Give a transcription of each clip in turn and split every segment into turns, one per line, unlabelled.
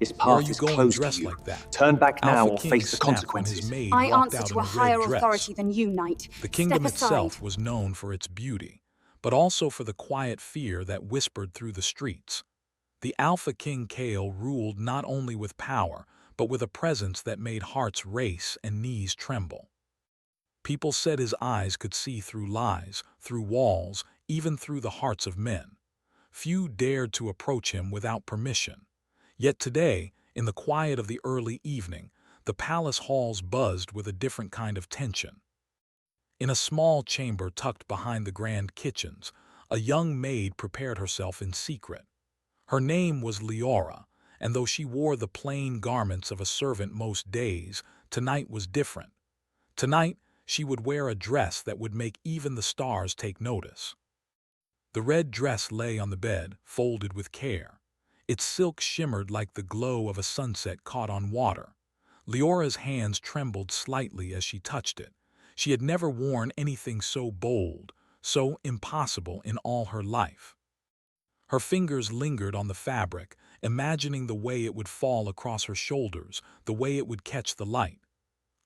This
Why are
path
you
is
going
closed to
dressed
you.
like that?
Turn back now
Alpha
or
King
face the
snapped when his
consequences.
maid
I
walked
answer
out
to
in
a
a red
higher
dress.
authority than you, Knight.
The
Step
kingdom
aside.
itself was known for its beauty, but also for the quiet fear that whispered through the streets. The Alpha King Kale ruled not only with power, but with a presence that made hearts race and knees tremble. People said his eyes could see through lies, through walls, even through the hearts of men. Few dared to approach him without permission. Yet today, in the quiet of the early evening, the palace halls buzzed with a different kind of tension. In a small chamber tucked behind the grand kitchens, a young maid prepared herself in secret. Her name was Leora, and though she wore the plain garments of a servant most days, tonight was different. Tonight, she would wear a dress that would make even the stars take notice. The red dress lay on the bed, folded with care. Its silk shimmered like the glow of a sunset caught on water. Leora's hands trembled slightly as she touched it. She had never worn anything so bold, so impossible in all her life. Her fingers lingered on the fabric, imagining the way it would fall across her shoulders, the way it would catch the light.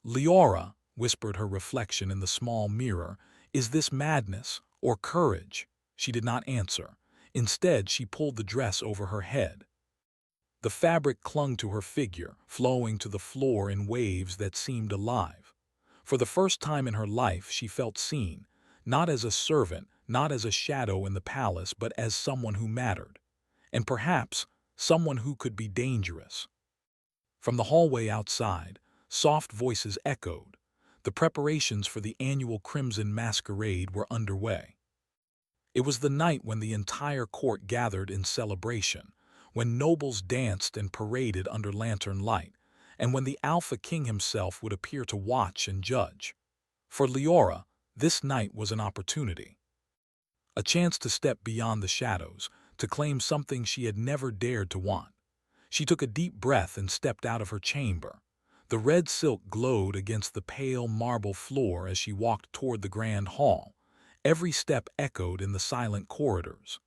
"Leora," whispered her reflection in the small mirror, "is this madness or courage?" She did not answer. Instead, she pulled the dress over her head. The fabric clung to her figure, flowing to the floor in waves that seemed alive. For the first time in her life, she felt seen, not as a servant, not as a shadow in the palace, but as someone who mattered. And perhaps someone who could be dangerous. From the hallway outside, soft voices echoed. The preparations for the annual Crimson Masquerade were underway. It was the night when the entire court gathered in celebration, when nobles danced and paraded under lantern light, and when the Alpha King himself would appear to watch and judge. For Leora, this night was an opportunity. A chance to step beyond the shadows, to claim something she had never dared to want. She took a deep breath and stepped out of her chamber. The red silk glowed against the pale marble floor as she walked toward the grand hall. Every step echoed in the silent corridors.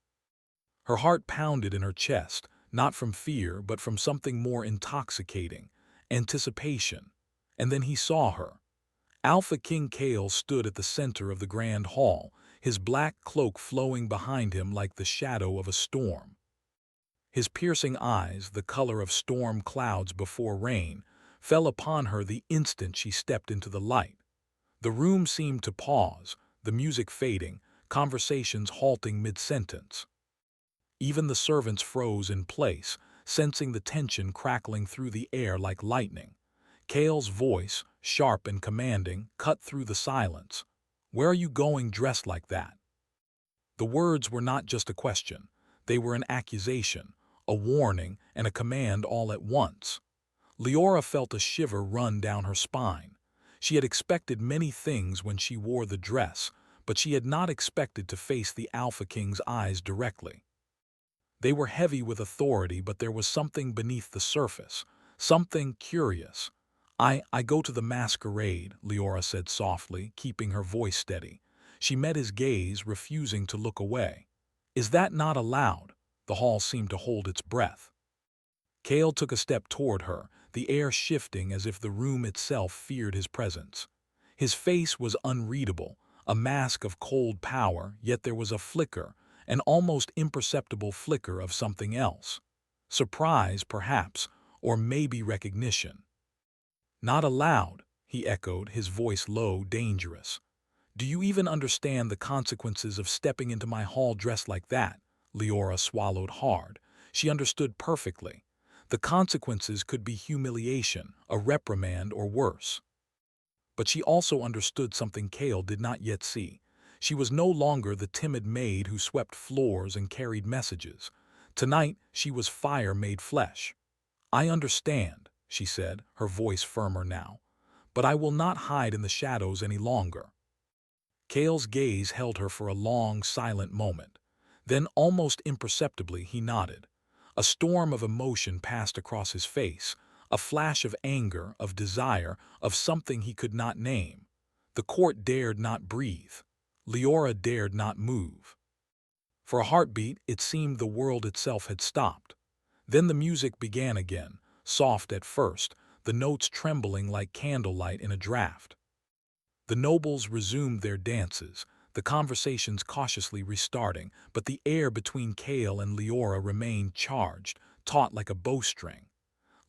Her heart pounded in her chest, not from fear but from something more intoxicating, anticipation. And then he saw her. Alpha King Kale stood at the center of the grand hall, his black cloak flowing behind him like the shadow of a storm. His piercing eyes, the color of storm clouds before rain, fell upon her the instant she stepped into the light. The room seemed to pause, the music fading, conversations halting mid-sentence. Even the servants froze in place, sensing the tension crackling through the air like lightning. Kale's voice, sharp and commanding, cut through the silence. "Where are you going dressed like that?" The words were not just a question. They were an accusation, a warning, and a command all at once. Leora felt a shiver run down her spine. She had expected many things when she wore the dress, but she had not expected to face the Alpha King's eyes directly. They were heavy with authority, but there was something beneath the surface, something curious. I go to the masquerade," Leora said softly, keeping her voice steady. She met his gaze, refusing to look away. "Is that not allowed?" The hall seemed to hold its breath. Kale took a step toward her, the air shifting as if the room itself feared his presence. His face was unreadable, a mask of cold power, yet there was a flicker, an almost imperceptible flicker of something else. Surprise, perhaps, or maybe recognition. "Not allowed," he echoed, his voice low, dangerous. "Do you even understand the consequences of stepping into my hall dressed like that?" Leora swallowed hard. She understood perfectly. The consequences could be humiliation, a reprimand, or worse. But she also understood something Kale did not yet see. She was no longer the timid maid who swept floors and carried messages. Tonight, she was fire made flesh. "I understand," she said, her voice firmer now. "But I will not hide in the shadows any longer." Kale's gaze held her for a long, silent moment. Then, almost imperceptibly, he nodded. A storm of emotion passed across his face, a flash of anger, of desire, of something he could not name. The court dared not breathe. Leora dared not move. For a heartbeat, it seemed the world itself had stopped. Then the music began again, soft at first, the notes trembling like candlelight in a draught. The nobles resumed their dances, the conversations cautiously restarting, but the air between Kale and Leora remained charged, taut like a bowstring.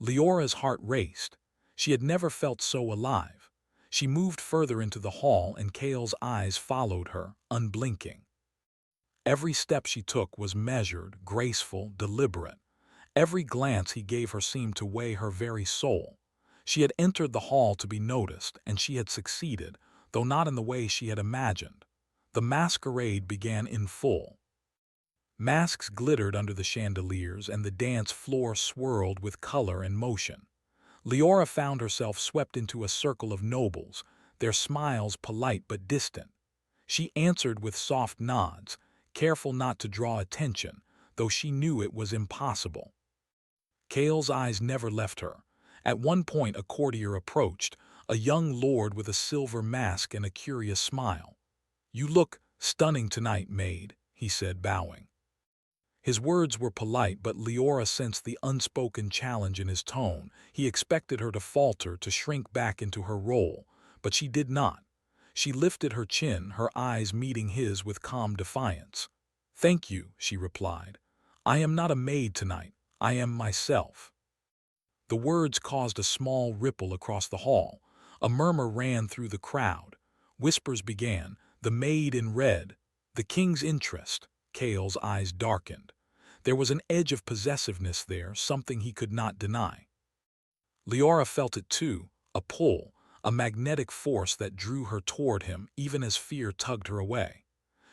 Leora's heart raced. She had never felt so alive. She moved further into the hall and Kale's eyes followed her, unblinking. Every step she took was measured, graceful, deliberate. Every glance he gave her seemed to weigh her very soul. She had entered the hall to be noticed, and she had succeeded, though not in the way she had imagined. The masquerade began in full. Masks glittered under the chandeliers, and the dance floor swirled with color and motion. Leora found herself swept into a circle of nobles, their smiles polite but distant. She answered with soft nods, careful not to draw attention, though she knew it was impossible. Kale's eyes never left her. At one point a courtier approached, a young lord with a silver mask and a curious smile. "You look stunning tonight, Maid," he said, bowing. His words were polite, but Leora sensed the unspoken challenge in his tone. He expected her to falter, to shrink back into her role, but she did not. She lifted her chin, her eyes meeting his with calm defiance. "Thank you," she replied. "I am not a maid tonight. I am myself." The words caused a small ripple across the hall. A murmur ran through the crowd. Whispers began, "The maid in red," "the king's interest." Kale's eyes darkened. There was an edge of possessiveness there, something he could not deny. Leora felt it too, a pull, a magnetic force that drew her toward him even as fear tugged her away.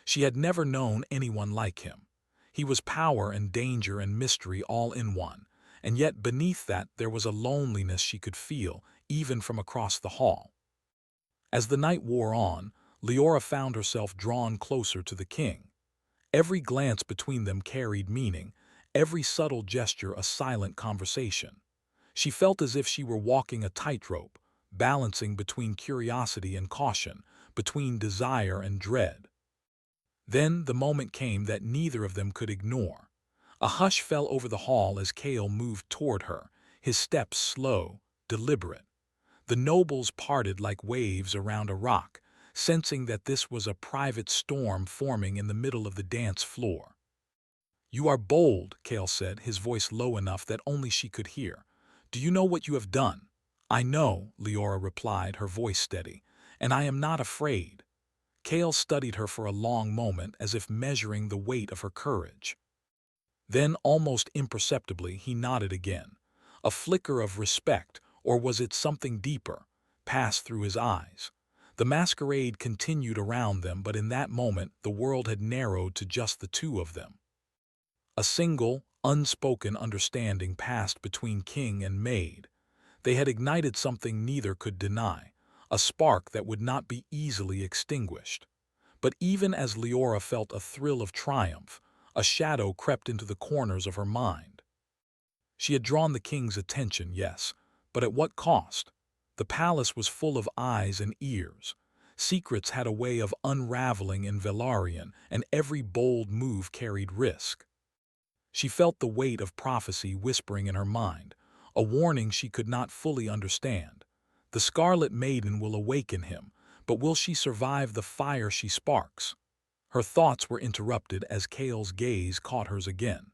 She had never known anyone like him. He was power and danger and mystery all in one, and yet beneath that there was a loneliness she could feel, even from across the hall. As the night wore on, Leora found herself drawn closer to the king. Every glance between them carried meaning, every subtle gesture a silent conversation. She felt as if she were walking a tightrope, balancing between curiosity and caution, between desire and dread. Then the moment came that neither of them could ignore. A hush fell over the hall as Kale moved toward her, his steps slow, deliberate. The nobles parted like waves around a rock, sensing that this was a private storm forming in the middle of the dance floor. "You are bold," Kale said, his voice low enough that only she could hear. "Do you know what you have done?" "I know," Leora replied, her voice steady, "and I am not afraid." Kale studied her for a long moment, as if measuring the weight of her courage. Then, almost imperceptibly, he nodded again. A flicker of respect, or was it something deeper, passed through his eyes. The masquerade continued around them, but in that moment the world had narrowed to just the two of them. A single, unspoken understanding passed between king and maid. They had ignited something neither could deny, a spark that would not be easily extinguished. But even as Leora felt a thrill of triumph, a shadow crept into the corners of her mind. She had drawn the king's attention, yes, but at what cost? The palace was full of eyes and ears. Secrets had a way of unraveling in Velaryon, and every bold move carried risk. She felt the weight of prophecy whispering in her mind, a warning she could not fully understand. The Scarlet Maiden will awaken him, but will she survive the fire she sparks? Her thoughts were interrupted as Kale's gaze caught hers again.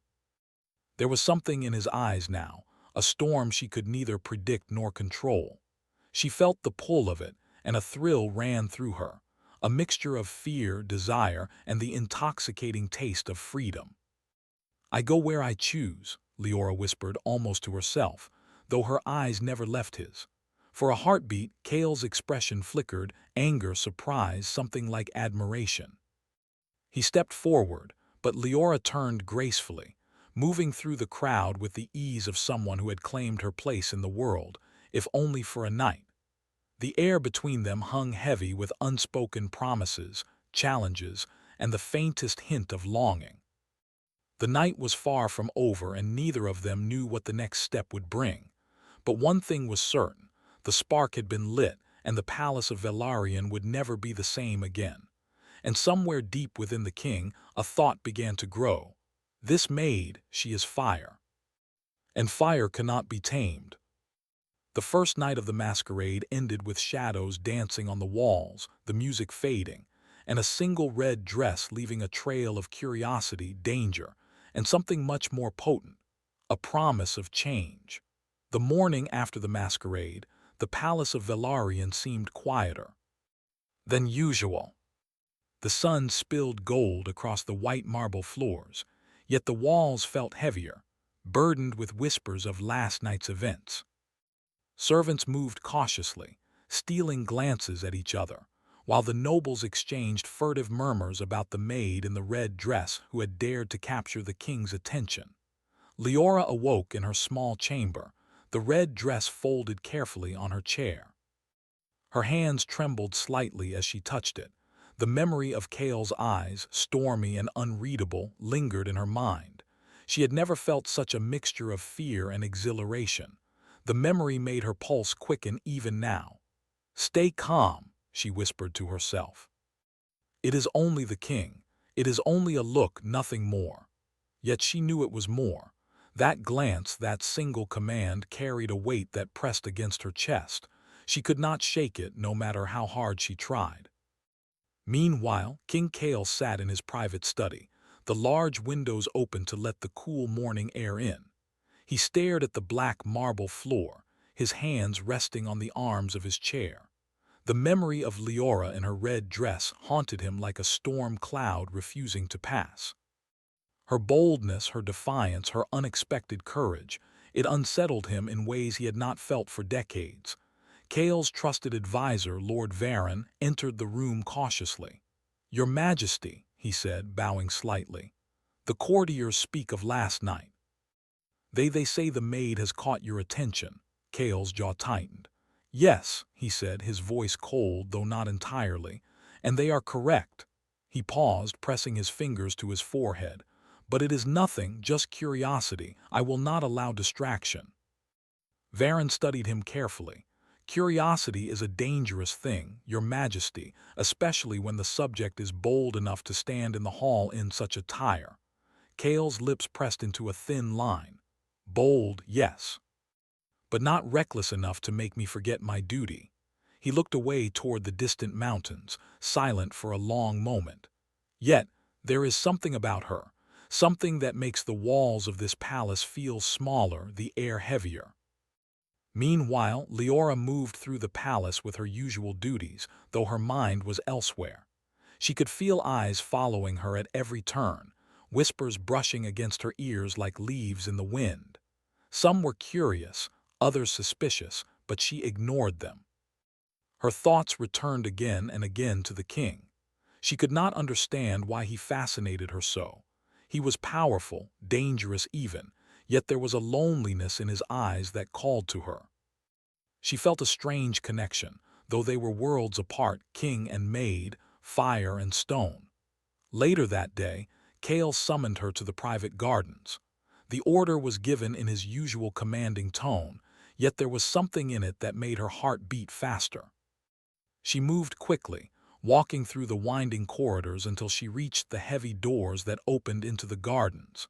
There was something in his eyes now, a storm she could neither predict nor control. She felt the pull of it, and a thrill ran through her, a mixture of fear, desire, and the intoxicating taste of freedom. "I go where I choose," Leora whispered almost to herself, though her eyes never left his. For a heartbeat, Kale's expression flickered, anger, surprise, something like admiration. He stepped forward, but Leora turned gracefully, moving through the crowd with the ease of someone who had claimed her place in the world, if only for a night. The air between them hung heavy with unspoken promises, challenges, and the faintest hint of longing. The night was far from over, and neither of them knew what the next step would bring. But one thing was certain: the spark had been lit, and the palace of Velaryon would never be the same again. And somewhere deep within the king, a thought began to grow. This maid, she is fire. and fire cannot be tamed. The first night of the masquerade ended with shadows dancing on the walls, the music fading, and a single red dress leaving a trail of curiosity, danger, and something much more potent, a promise of change. The morning after the masquerade, the palace of Velaryon seemed quieter than usual. The sun spilled gold across the white marble floors, yet the walls felt heavier, burdened with whispers of last night's events. Servants moved cautiously, stealing glances at each other, while the nobles exchanged furtive murmurs about the maid in the red dress who had dared to capture the king's attention. Leora awoke in her small chamber, the red dress folded carefully on her chair. Her hands trembled slightly as she touched it. The memory of Kale's eyes, stormy and unreadable, lingered in her mind. She had never felt such a mixture of fear and exhilaration. The memory made her pulse quicken even now. "Stay calm," she whispered to herself. "It is only the king. It is only a look, nothing more." Yet she knew it was more. That glance, that single command, carried a weight that pressed against her chest. She could not shake it, no matter how hard she tried. Meanwhile, King Kale sat in his private study, the large windows open to let the cool morning air in. He stared at the black marble floor, his hands resting on the arms of his chair. The memory of Leora in her red dress haunted him like a storm cloud refusing to pass. Her boldness, her defiance, her unexpected courage, it unsettled him in ways he had not felt for decades. Kale's trusted advisor, Lord Varon, entered the room cautiously. "Your Majesty," he said, bowing slightly. "The courtiers speak of last night. They say the maid has caught your attention." Kale's jaw tightened. "Yes," he said, his voice cold, though not entirely, "and they are correct." He paused, pressing his fingers to his forehead. "But it is nothing, just curiosity. I will not allow distraction." Varon studied him carefully. "Curiosity is a dangerous thing, Your Majesty, especially when the subject is bold enough to stand in the hall in such attire." Kale's lips pressed into a thin line. "Bold, yes, but not reckless enough to make me forget my duty." He looked away toward the distant mountains, silent for a long moment. "Yet, there is something about her, something that makes the walls of this palace feel smaller, the air heavier." Meanwhile, Leora moved through the palace with her usual duties, though her mind was elsewhere. She could feel eyes following her at every turn, whispers brushing against her ears like leaves in the wind. Some were curious, others suspicious, but she ignored them. Her thoughts returned again and again to the king. She could not understand why he fascinated her so. He was powerful, dangerous even, yet there was a loneliness in his eyes that called to her. She felt a strange connection, though they were worlds apart, king and maid, fire and stone. Later that day, Kale summoned her to the private gardens. The order was given in his usual commanding tone, yet there was something in it that made her heart beat faster. She moved quickly, walking through the winding corridors until she reached the heavy doors that opened into the gardens.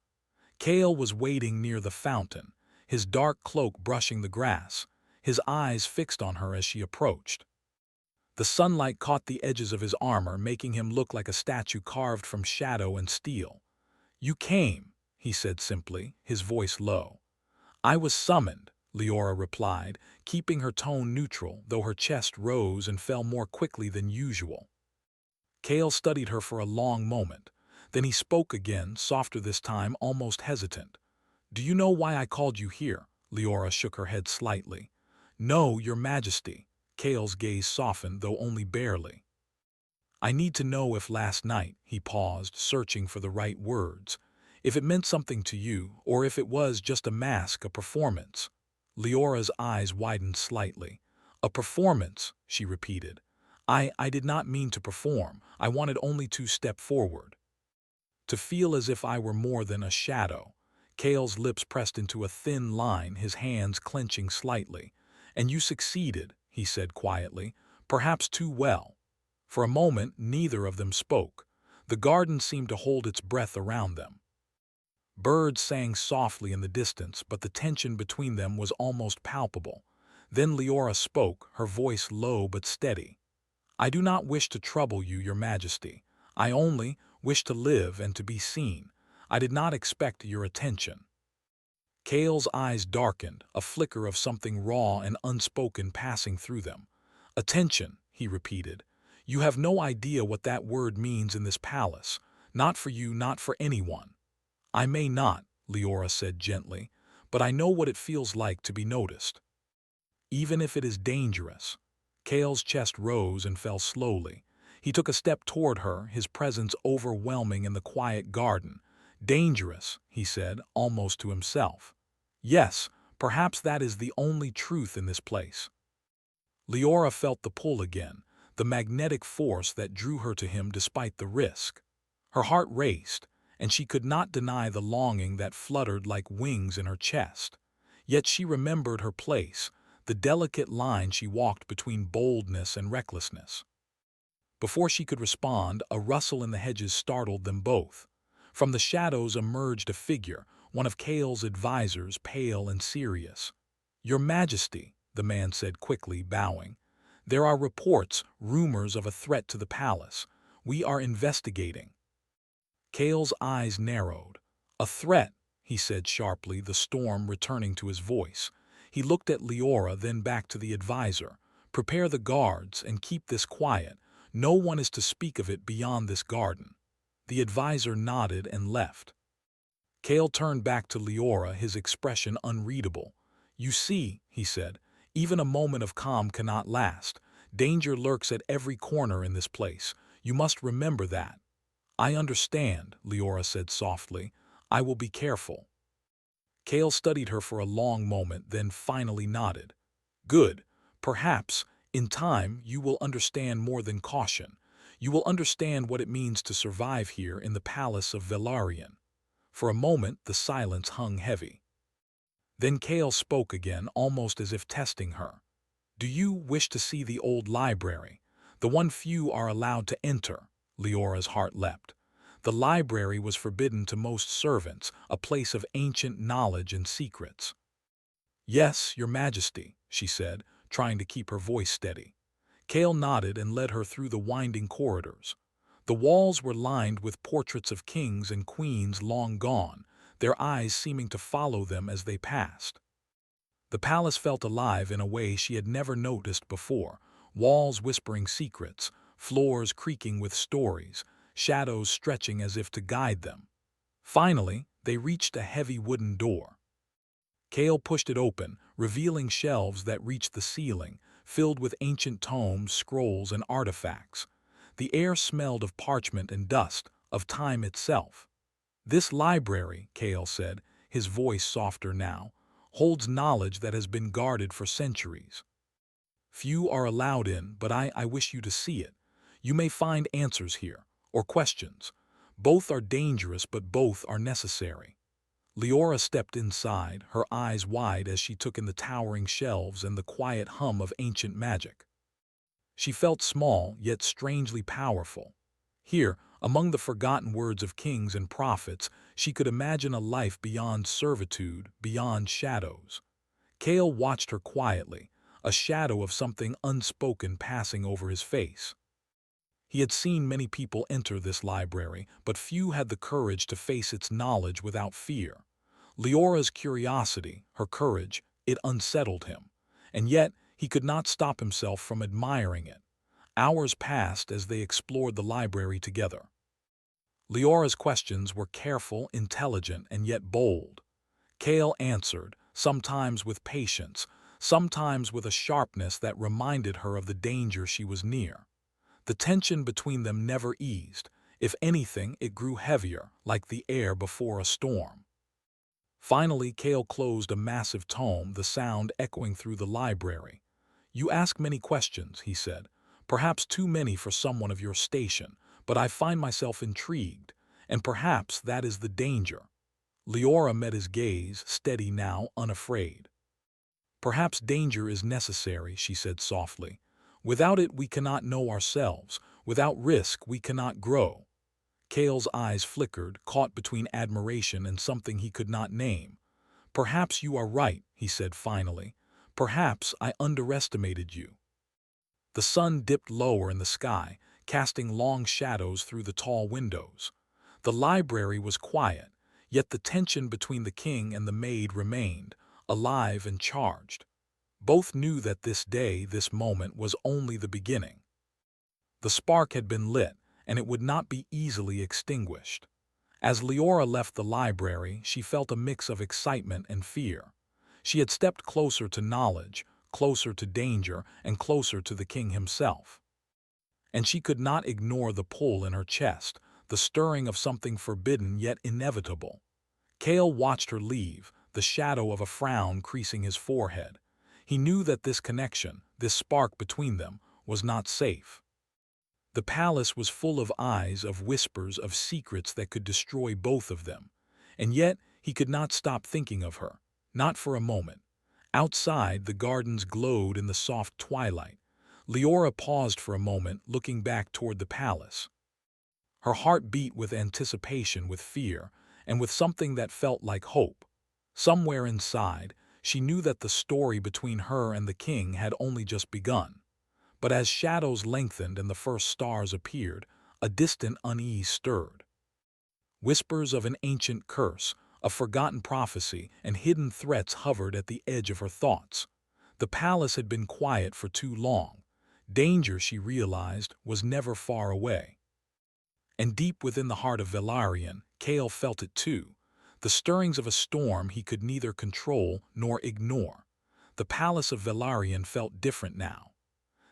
Kale was waiting near the fountain, his dark cloak brushing the grass, his eyes fixed on her as she approached. The sunlight caught the edges of his armor, making him look like a statue carved from shadow and steel. "You came," he said simply, his voice low. "I was summoned," Leora replied, keeping her tone neutral, though her chest rose and fell more quickly than usual. Kale studied her for a long moment. Then he spoke again, softer this time, almost hesitant. "Do you know why I called you here?" Leora shook her head slightly. "No, Your Majesty." Kale's gaze softened, though only barely. "I need to know if last night," he paused, searching for the right words, "if it meant something to you, or if it was just a mask, a performance." Leora's eyes widened slightly. "A performance," she repeated. I did not mean to perform. I wanted only to step forward. To feel as if I were more than a shadow." Kale's lips pressed into a thin line, his hands clenching slightly. "And you succeeded," he said quietly, "perhaps too well." For a moment, neither of them spoke. The garden seemed to hold its breath around them. Birds sang softly in the distance, but the tension between them was almost palpable. Then Leora spoke, her voice low but steady. "I do not wish to trouble you, your majesty. I only wish to live and to be seen. I did not expect your attention." Kale's eyes darkened, a flicker of something raw and unspoken passing through them. "Attention," he repeated. "You have no idea what that word means in this palace. Not for you, not for anyone." "I may not," Leora said gently, "but I know what it feels like to be noticed. Even if it is dangerous." Kale's chest rose and fell slowly. He took a step toward her, his presence overwhelming in the quiet garden. "Dangerous," he said, almost to himself. "Yes, perhaps that is the only truth in this place." Leora felt the pull again, the magnetic force that drew her to him despite the risk. Her heart raced, and she could not deny the longing that fluttered like wings in her chest. Yet she remembered her place, the delicate line she walked between boldness and recklessness. Before she could respond, a rustle in the hedges startled them both. From the shadows emerged a figure, one of Kale's advisors, pale and serious. "Your Majesty," the man said quickly, bowing. "There are reports, rumors of a threat to the palace. We are investigating." Kale's eyes narrowed. "A threat," he said sharply, the storm returning to his voice. He looked at Leora, then back to the advisor. "Prepare the guards and keep this quiet. No one is to speak of it beyond this garden." The advisor nodded and left. Kale turned back to Leora, his expression unreadable. "You see," he said, "even a moment of calm cannot last. Danger lurks at every corner in this place. You must remember that." "I understand," Leora said softly. "I will be careful." Kale studied her for a long moment, then finally nodded. "Good. Perhaps, in time, you will understand more than caution. You will understand what it means to survive here in the palace of Velaryon." For a moment, the silence hung heavy. Then Kale spoke again, almost as if testing her. "Do you wish to see the old library? The one few are allowed to enter?" Leora's heart leapt. The library was forbidden to most servants, a place of ancient knowledge and secrets. "Yes, your majesty," she said, trying to keep her voice steady. Kale nodded and led her through the winding corridors. The walls were lined with portraits of kings and queens long gone, their eyes seeming to follow them as they passed. The palace felt alive in a way she had never noticed before, walls whispering secrets, floors creaking with stories, shadows stretching as if to guide them. Finally, they reached a heavy wooden door. Kale pushed it open, revealing shelves that reached the ceiling, filled with ancient tomes, scrolls, and artifacts. The air smelled of parchment and dust, of time itself. "This library," Kale said, his voice softer now, "holds knowledge that has been guarded for centuries. Few are allowed in, but I wish you to see it. You may find answers here, or questions. Both are dangerous, but both are necessary." Leora stepped inside, her eyes wide as she took in the towering shelves and the quiet hum of ancient magic. She felt small, yet strangely powerful. Here, among the forgotten words of kings and prophets, she could imagine a life beyond servitude, beyond shadows. Kale watched her quietly, a shadow of something unspoken passing over his face. He had seen many people enter this library, but few had the courage to face its knowledge without fear. Leora's curiosity, her courage, it unsettled him. And yet, he could not stop himself from admiring it. Hours passed as they explored the library together. Leora's questions were careful, intelligent, and yet bold. Kale answered, sometimes with patience, sometimes with a sharpness that reminded her of the danger she was near. The tension between them never eased. If anything, it grew heavier, like the air before a storm. Finally, Kale closed a massive tome, the sound echoing through the library. "You ask many questions," he said, "perhaps too many for someone of your station, but I find myself intrigued, and perhaps that is the danger." Leora met his gaze, steady now, unafraid. "Perhaps danger is necessary," she said softly. "Without it we cannot know ourselves. Without risk we cannot grow." Kale's eyes flickered, caught between admiration and something he could not name. "Perhaps you are right," he said finally. "Perhaps I underestimated you." The sun dipped lower in the sky, casting long shadows through the tall windows. The library was quiet, yet the tension between the king and the maid remained, alive and charged. Both knew that this day, this moment, was only the beginning. The spark had been lit, and it would not be easily extinguished. As Leora left the library, she felt a mix of excitement and fear. She had stepped closer to knowledge, closer to danger, and closer to the king himself. And she could not ignore the pull in her chest, the stirring of something forbidden yet inevitable. Kale watched her leave, the shadow of a frown creasing his forehead. He knew that this connection, this spark between them, was not safe. The palace was full of eyes, of whispers, of secrets that could destroy both of them. And yet, he could not stop thinking of her, not for a moment. Outside, the gardens glowed in the soft twilight. Leora paused for a moment, looking back toward the palace. Her heart beat with anticipation, with fear, and with something that felt like hope. Somewhere inside, she knew that the story between her and the king had only just begun. But as shadows lengthened and the first stars appeared, a distant unease stirred. Whispers of an ancient curse, a forgotten prophecy, and hidden threats hovered at the edge of her thoughts. The palace had been quiet for too long. Danger, she realized, was never far away. And deep within the heart of Velaryon, Kale felt it too, the stirrings of a storm he could neither control nor ignore. The palace of Velaryon felt different now.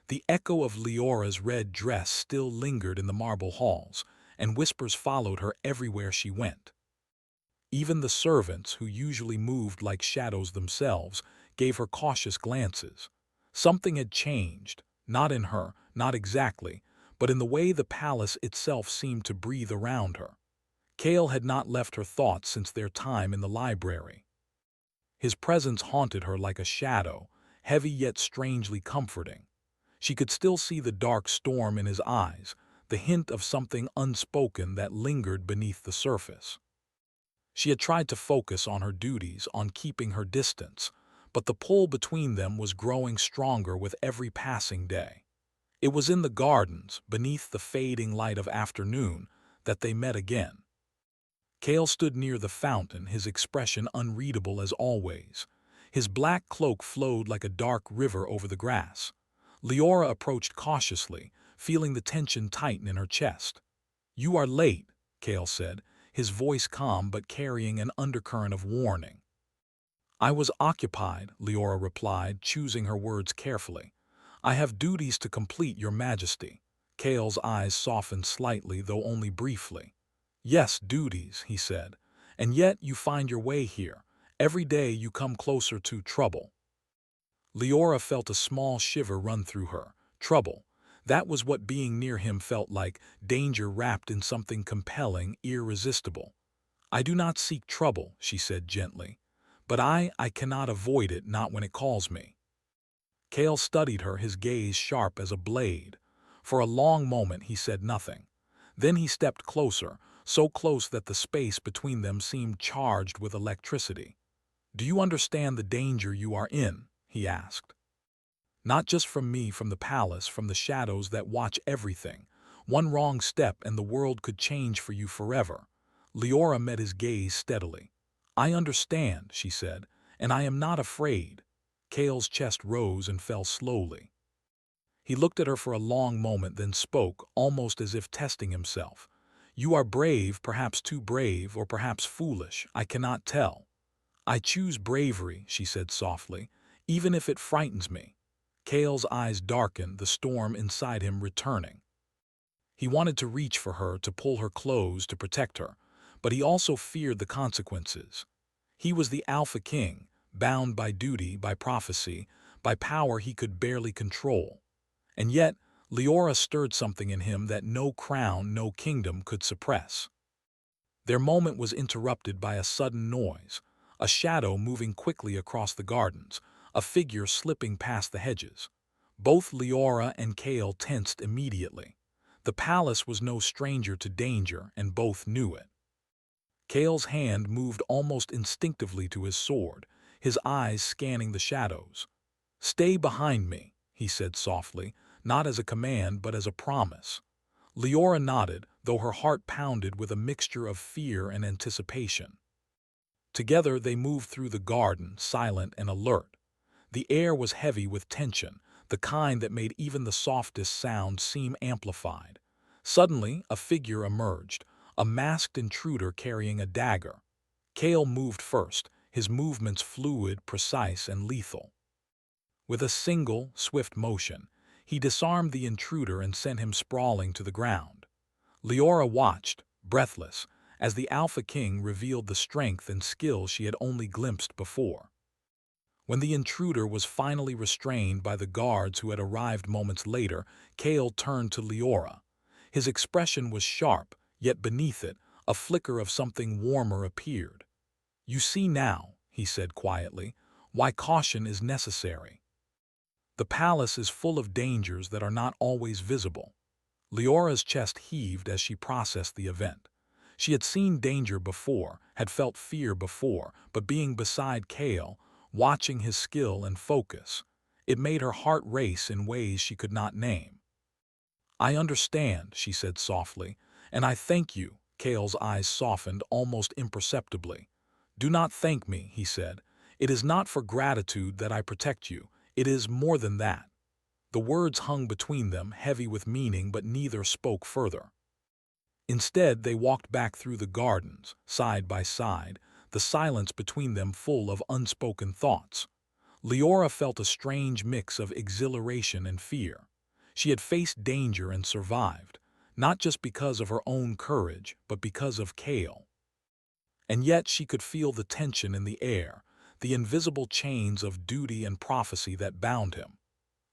The echo of Leora's red dress still lingered in the marble halls, and whispers followed her everywhere she went. Even the servants, who usually moved like shadows themselves, gave her cautious glances. Something had changed, not in her, not exactly, but in the way the palace itself seemed to breathe around her. Kale had not left her thoughts since their time in the library. His presence haunted her like a shadow, heavy yet strangely comforting. She could still see the dark storm in his eyes, the hint of something unspoken that lingered beneath the surface. She had tried to focus on her duties, on keeping her distance, but the pull between them was growing stronger with every passing day. It was in the gardens, beneath the fading light of afternoon, that they met again. Kale stood near the fountain, his expression unreadable as always. His black cloak flowed like a dark river over the grass. Leora approached cautiously, feeling the tension tighten in her chest. "You are late," Kale said, his voice calm but carrying an undercurrent of warning. "I was occupied," Leora replied, choosing her words carefully. "I have duties to complete, Your Majesty." Kale's eyes softened slightly, though only briefly. "Yes, duties," he said. "And yet you find your way here. Every day you come closer to trouble." Leora felt a small shiver run through her. Trouble. That was what being near him felt like, danger wrapped in something compelling, irresistible. "I do not seek trouble," she said gently. "But I cannot avoid it, not when it calls me." Kale studied her, his gaze sharp as a blade. For a long moment he said nothing. Then he stepped closer, so close that the space between them seemed charged with electricity. "Do you understand the danger you are in?" he asked. "Not just from me, from the palace, from the shadows that watch everything. One wrong step and the world could change for you forever." Leora met his gaze steadily. "I understand," she said, "and I am not afraid." Kale's chest rose and fell slowly. He looked at her for a long moment, then spoke, almost as if testing himself. "You are brave, perhaps too brave, or perhaps foolish. I cannot tell." "I choose bravery," she said softly, "even if it frightens me." Kale's eyes darkened, the storm inside him returning. He wanted to reach for her, to pull her close, to protect her, but he also feared the consequences. He was the Alpha King, bound by duty, by prophecy, by power he could barely control. And yet, Leora stirred something in him that no crown, no kingdom could suppress. Their moment was interrupted by a sudden noise, a shadow moving quickly across the gardens, a figure slipping past the hedges. Both Leora and Kale tensed immediately. The palace was no stranger to danger, and both knew it. Kale's hand moved almost instinctively to his sword, his eyes scanning the shadows. "Stay behind me," he said softly, not as a command but as a promise. Leora nodded, though her heart pounded with a mixture of fear and anticipation. Together they moved through the garden, silent and alert. The air was heavy with tension, the kind that made even the softest sound seem amplified. Suddenly, a figure emerged, a masked intruder carrying a dagger. Kale moved first, his movements fluid, precise, and lethal. With a single, swift motion, he disarmed the intruder and sent him sprawling to the ground. Leora watched, breathless, as the Alpha King revealed the strength and skill she had only glimpsed before. When the intruder was finally restrained by the guards who had arrived moments later, Kale turned to Leora. His expression was sharp, yet beneath it, a flicker of something warmer appeared. "You see now," he said quietly, "why caution is necessary. The palace is full of dangers that are not always visible." Leora's chest heaved as she processed the event. She had seen danger before, had felt fear before, but being beside Kale, watching his skill and focus, it made her heart race in ways she could not name. "I understand," she said softly, "and I thank you." Kale's eyes softened almost imperceptibly. "Do not thank me," he said. "It is not for gratitude that I protect you. It is more than that." The words hung between them, heavy with meaning, but neither spoke further. Instead, they walked back through the gardens, side by side, the silence between them full of unspoken thoughts. Leora felt a strange mix of exhilaration and fear. She had faced danger and survived, not just because of her own courage, but because of Kale. And yet she could feel the tension in the air, the invisible chains of duty and prophecy that bound him.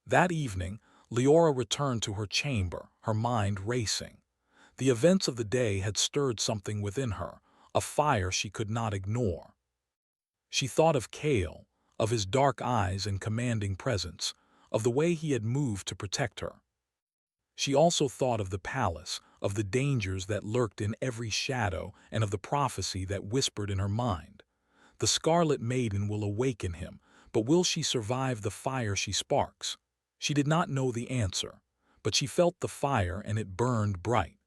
That evening, Leora returned to her chamber, her mind racing. The events of the day had stirred something within her, a fire she could not ignore. She thought of Kale, of his dark eyes and commanding presence, of the way he had moved to protect her. She also thought of the palace, of the dangers that lurked in every shadow, and of the prophecy that whispered in her mind. The Scarlet Maiden will awaken him, but will she survive the fire she sparks? She did not know the answer, but she felt the fire and it burned bright.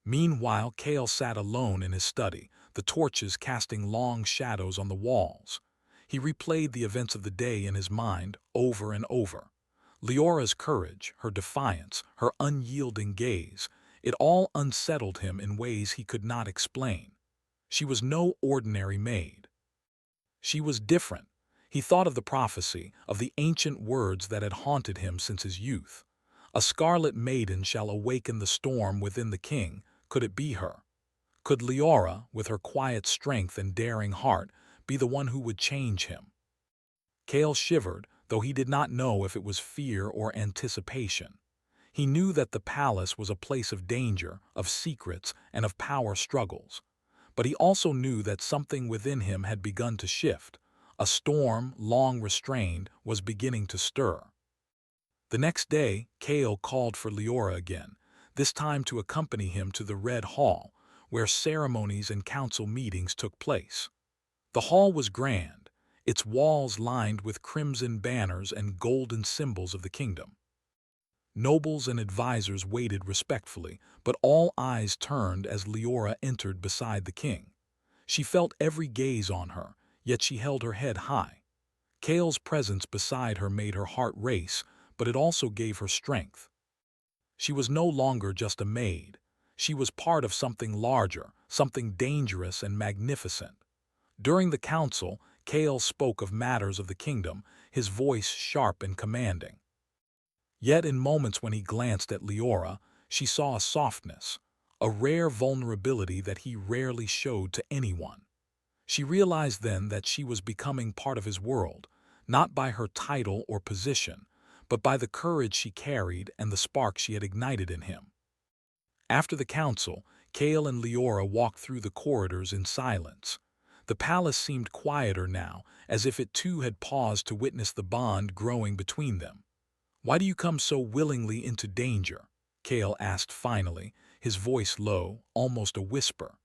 Meanwhile, Kale sat alone in his study, the torches casting long shadows on the walls. He replayed the events of the day in his mind over and over. Leora's courage, her defiance, her unyielding gaze, it all unsettled him in ways he could not explain. She was no ordinary maid. She was different. He thought of the prophecy, of the ancient words that had haunted him since his youth. "A scarlet maiden shall awaken the storm within the king." Could it be her? Could Leora, with her quiet strength and daring heart, be the one who would change him? Kale shivered, though he did not know if it was fear or anticipation. He knew that the palace was a place of danger, of secrets, and of power struggles. But he also knew that something within him had begun to shift. A storm, long restrained, was beginning to stir. The next day, Kale called for Leora again, this time to accompany him to the Red Hall, where ceremonies and council meetings took place. The hall was grand, its walls lined with crimson banners and golden symbols of the kingdom. Nobles and advisors waited respectfully, but all eyes turned as Leora entered beside the king. She felt every gaze on her, yet she held her head high. Kale's presence beside her made her heart race, but it also gave her strength. She was no longer just a maid. She was part of something larger, something dangerous and magnificent. During the council, Kale spoke of matters of the kingdom, his voice sharp and commanding. Yet in moments when he glanced at Leora, she saw a softness, a rare vulnerability that he rarely showed to anyone. She realized then that she was becoming part of his world, not by her title or position, but by the courage she carried and the spark she had ignited in him. After the council, Kale and Leora walked through the corridors in silence. The palace seemed quieter now, as if it too had paused to witness the bond growing between them. "Why do you come so willingly into danger?" Kale asked finally, his voice low, almost a whisper.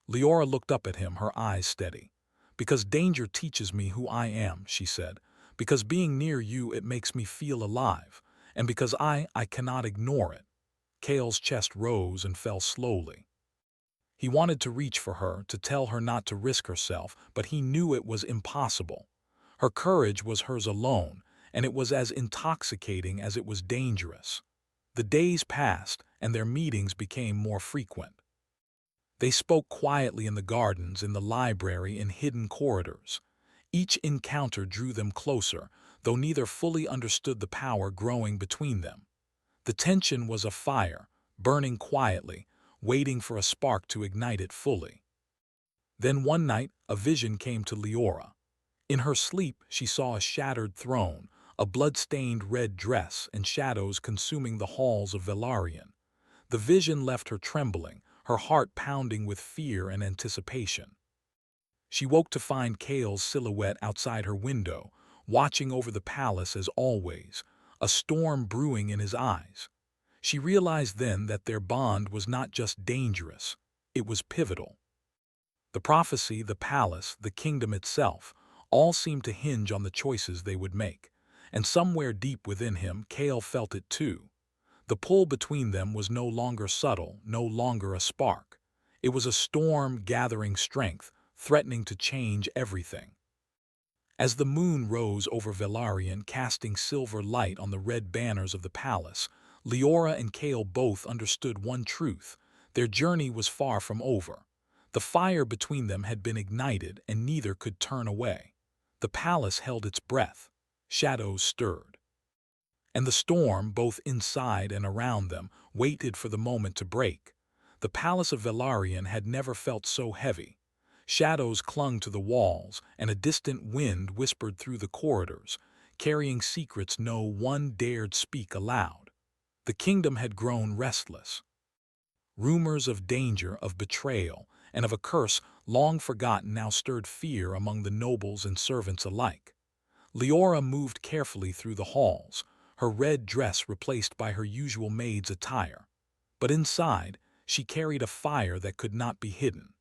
Leora looked up at him, her eyes steady. "Because danger teaches me who I am," she said. "Because being near you, it makes me feel alive. And because I cannot ignore it." Kale's chest rose and fell slowly. He wanted to reach for her, to tell her not to risk herself, but he knew it was impossible. Her courage was hers alone, and it was as intoxicating as it was dangerous. The days passed, and their meetings became more frequent. They spoke quietly in the gardens, in the library, in hidden corridors. Each encounter drew them closer, though neither fully understood the power growing between them. The tension was a fire, burning quietly, waiting for a spark to ignite it fully. Then one night, a vision came to Leora. In her sleep, she saw a shattered throne, a blood-stained red dress, and shadows consuming the halls of Velaryon. The vision left her trembling, her heart pounding with fear and anticipation. She woke to find Kale's silhouette outside her window, watching over the palace as always, a storm brewing in his eyes. She realized then that their bond was not just dangerous, it was pivotal. The prophecy, the palace, the kingdom itself, all seemed to hinge on the choices they would make. And somewhere deep within him, Kale felt it too. The pull between them was no longer subtle, no longer a spark. It was a storm gathering strength, threatening to change everything. As the moon rose over Velaryon, casting silver light on the red banners of the palace, Leora and Kale both understood one truth: their journey was far from over. The fire between them had been ignited, and neither could turn away. The palace held its breath. Shadows stirred. And the storm, both inside and around them, waited for the moment to break. The palace of Velaryon had never felt so heavy. Shadows clung to the walls, and a distant wind whispered through the corridors, carrying secrets no one dared speak aloud. The kingdom had grown restless. Rumors of danger, of betrayal, and of a curse long forgotten now stirred fear among the nobles and servants alike. Leora moved carefully through the halls, her red dress replaced by her usual maid's attire. But inside, she carried a fire that could not be hidden.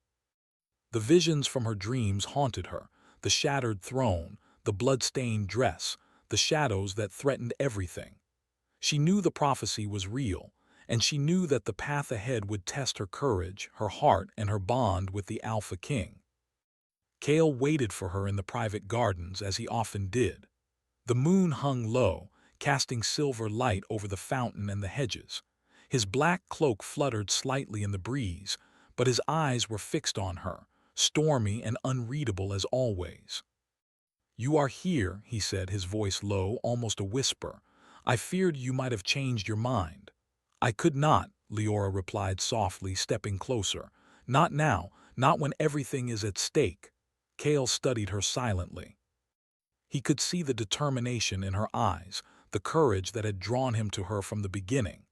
The visions from her dreams haunted her, the shattered throne, the blood-stained dress, the shadows that threatened everything. She knew the prophecy was real, and she knew that the path ahead would test her courage, her heart, and her bond with the Alpha King. Kale waited for her in the private gardens, as he often did. The moon hung low, casting silver light over the fountain and the hedges. His black cloak fluttered slightly in the breeze, but his eyes were fixed on her, stormy and unreadable as always. "You are here," he said, his voice low, almost a whisper. "I feared you might have changed your mind." "I could not," Leora replied softly, stepping closer. "Not now, not when everything is at stake." Kale studied her silently. He could see the determination in her eyes, the courage that had drawn him to her from the beginning.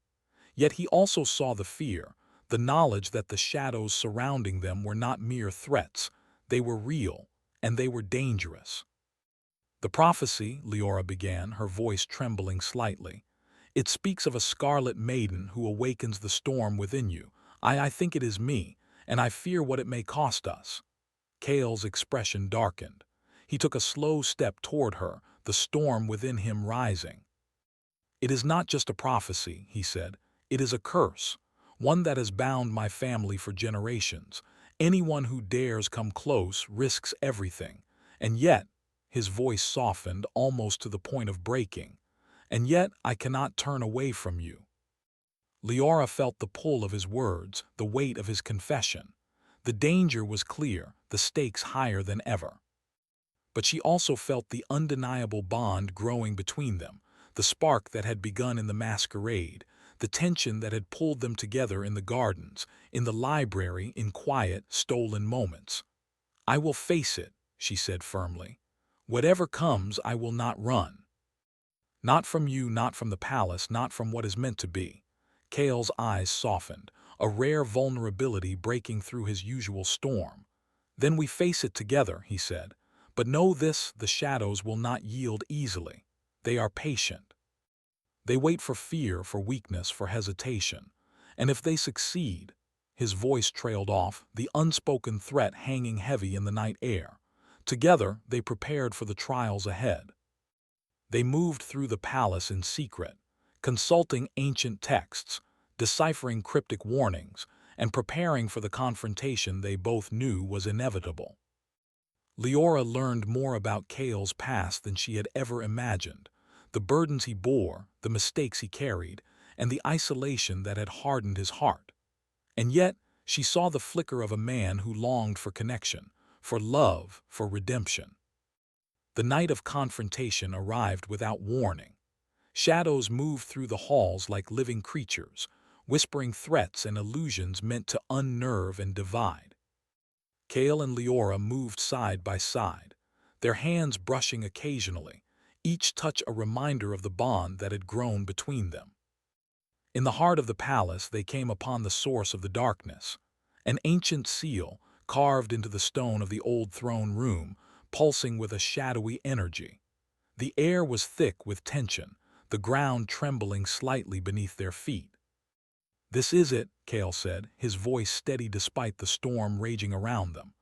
Yet he also saw the fear, the knowledge that the shadows surrounding them were not mere threats. They were real, and they were dangerous. "The prophecy," Leora began, her voice trembling slightly. "It speaks of a scarlet maiden who awakens the storm within you. I think it is me, and I fear what it may cost us." Kale's expression darkened. He took a slow step toward her, the storm within him rising. "It is not just a prophecy," he said. "It is a curse, one that has bound my family for generations. Anyone who dares come close risks everything. And yet," his voice softened almost to the point of breaking, "and yet I cannot turn away from you." Leora felt the pull of his words, the weight of his confession. The danger was clear, the stakes higher than ever. But she also felt the undeniable bond growing between them, the spark that had begun in the masquerade, the tension that had pulled them together in the gardens, in the library, in quiet, stolen moments. "I will face it," she said firmly. "Whatever comes, I will not run. Not from you, not from the palace, not from what is meant to be." Kale's eyes softened, a rare vulnerability breaking through his usual storm. "Then we face it together," he said. "But know this, the shadows will not yield easily. They are patient." They wait for fear, for weakness, for hesitation. And if they succeed, his voice trailed off, the unspoken threat hanging heavy in the night air. Together, they prepared for the trials ahead. They moved through the palace in secret, consulting ancient texts, deciphering cryptic warnings, and preparing for the confrontation they both knew was inevitable. Leora learned more about Cale's past than she had ever imagined, the burdens he bore, the mistakes he carried, and the isolation that had hardened his heart. And yet, she saw the flicker of a man who longed for connection, for love, for redemption. The night of confrontation arrived without warning. Shadows moved through the halls like living creatures, whispering threats and illusions meant to unnerve and divide. Cale and Leora moved side by side, their hands brushing occasionally, each touch a reminder of the bond that had grown between them. In the heart of the palace they came upon the source of the darkness, an ancient seal carved into the stone of the old throne room, pulsing with a shadowy energy. The air was thick with tension, the ground trembling slightly beneath their feet. "This is it," Cale said, his voice steady despite the storm raging around them.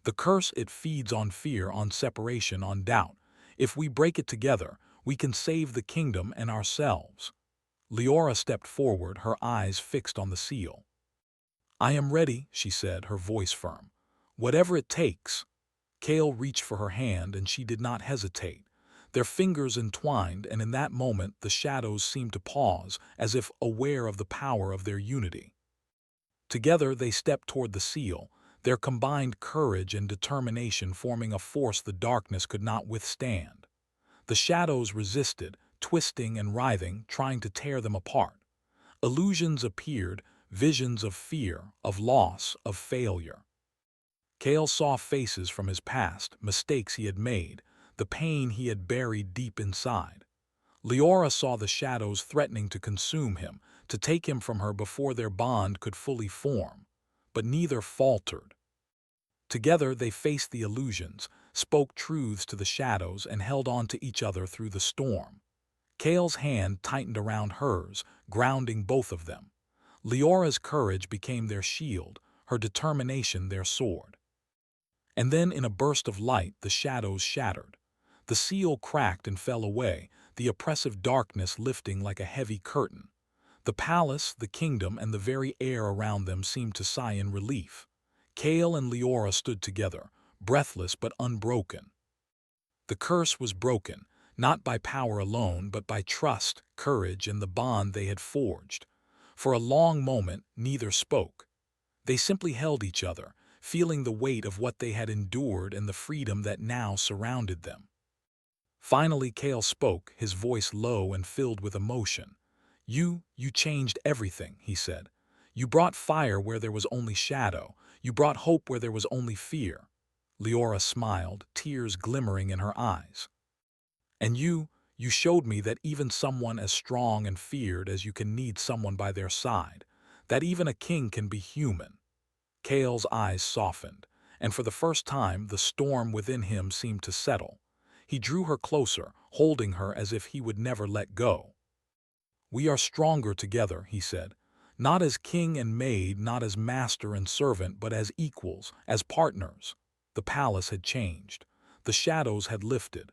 "The curse, it feeds on fear, on separation, on doubt. If we break it together, we can save the kingdom and ourselves." Leora stepped forward, her eyes fixed on the seal. "I am ready," she said, her voice firm. "Whatever it takes." Cale reached for her hand, and she did not hesitate. Their fingers entwined, and in that moment the shadows seemed to pause, as if aware of the power of their unity. Together they stepped toward the seal, their combined courage and determination forming a force the darkness could not withstand. The shadows resisted, twisting and writhing, trying to tear them apart. Illusions appeared, visions of fear, of loss, of failure. Cale saw faces from his past, mistakes he had made, the pain he had buried deep inside. Leora saw the shadows threatening to consume him, to take him from her before their bond could fully form. But neither faltered. Together they faced the illusions, spoke truths to the shadows, and held on to each other through the storm. Cale's hand tightened around hers, grounding both of them. Leora's courage became their shield, her determination their sword. And then, in a burst of light, the shadows shattered. The seal cracked and fell away, the oppressive darkness lifting like a heavy curtain. The palace, the kingdom, and the very air around them seemed to sigh in relief. Cale and Leora stood together, breathless but unbroken. The curse was broken, not by power alone, but by trust, courage, and the bond they had forged. For a long moment, neither spoke. They simply held each other, feeling the weight of what they had endured and the freedom that now surrounded them. Finally, Cale spoke, his voice low and filled with emotion. You changed everything," he said. "You brought fire where there was only shadow. You brought hope where there was only fear." Leora smiled, tears glimmering in her eyes. "And you showed me that even someone as strong and feared as you can need someone by their side, that even a king can be human." Cale's eyes softened, and for the first time the storm within him seemed to settle. He drew her closer, holding her as if he would never let go. "We are stronger together," he said. "Not as king and maid, not as master and servant, but as equals, as partners." The palace had changed. The shadows had lifted.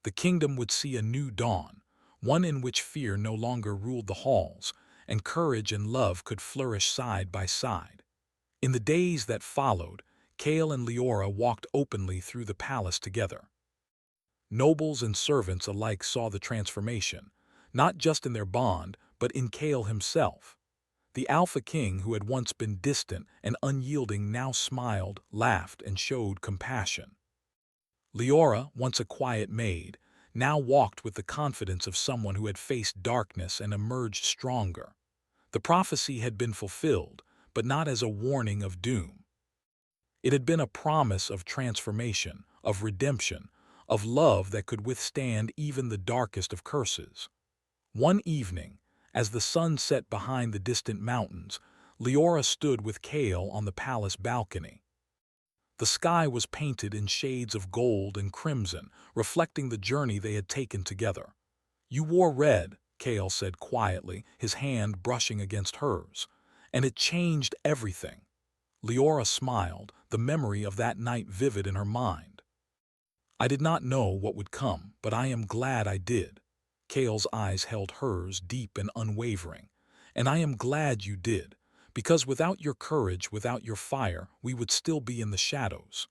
The kingdom would see a new dawn, one in which fear no longer ruled the halls, and courage and love could flourish side by side. In the days that followed, Cale and Leora walked openly through the palace together. Nobles and servants alike saw the transformation, not just in their bond, but in Cale himself. The Alpha King, who had once been distant and unyielding, now smiled, laughed, and showed compassion. Leora, once a quiet maid, now walked with the confidence of someone who had faced darkness and emerged stronger. The prophecy had been fulfilled, but not as a warning of doom. It had been a promise of transformation, of redemption, of love that could withstand even the darkest of curses. One evening, as the sun set behind the distant mountains, Leora stood with Cale on the palace balcony. The sky was painted in shades of gold and crimson, reflecting the journey they had taken together. "You wore red," Kale said quietly, his hand brushing against hers. And it changed everything. Leora smiled, the memory of that night vivid in her mind. I did not know what would come, but I am glad I did. Kale's eyes held hers, deep and unwavering. And I am glad you did, because without your courage, without your fire, we would still be in the shadows.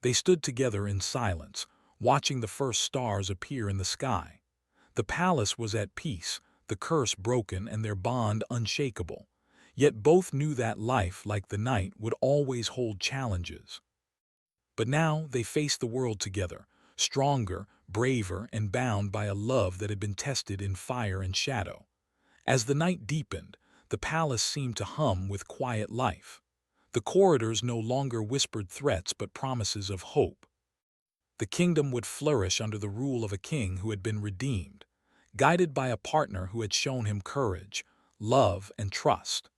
They stood together in silence, watching the first stars appear in the sky. The palace was at peace, the curse broken and their bond unshakable. Yet both knew that life, like the night, would always hold challenges. But now they faced the world together, stronger, braver, and bound by a love that had been tested in fire and shadow. As the night deepened, the palace seemed to hum with quiet life. The corridors no longer whispered threats but promises of hope. The kingdom would flourish under the rule of a king who had been redeemed, guided by a partner who had shown him courage, love, and trust.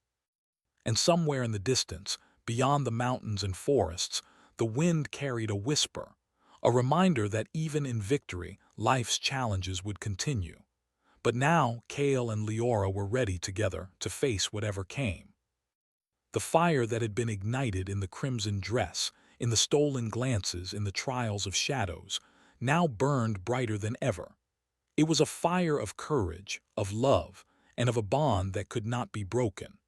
And somewhere in the distance, beyond the mountains and forests, the wind carried a whisper, a reminder that even in victory, life's challenges would continue. But now Kale and Leora were ready together to face whatever came. The fire that had been ignited in the crimson dress, in the stolen glances, in the trials of shadows, now burned brighter than ever. It was a fire of courage, of love, and of a bond that could not be broken.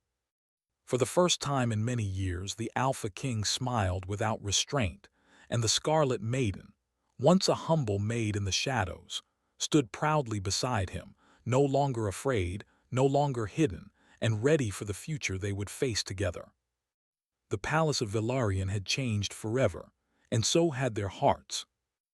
For the first time in many years, the Alpha King smiled without restraint, and the Scarlet Maiden, once a humble maid in the shadows, stood proudly beside him, no longer afraid, no longer hidden, and ready for the future they would face together. The palace of Velaryon had changed forever, and so had their hearts.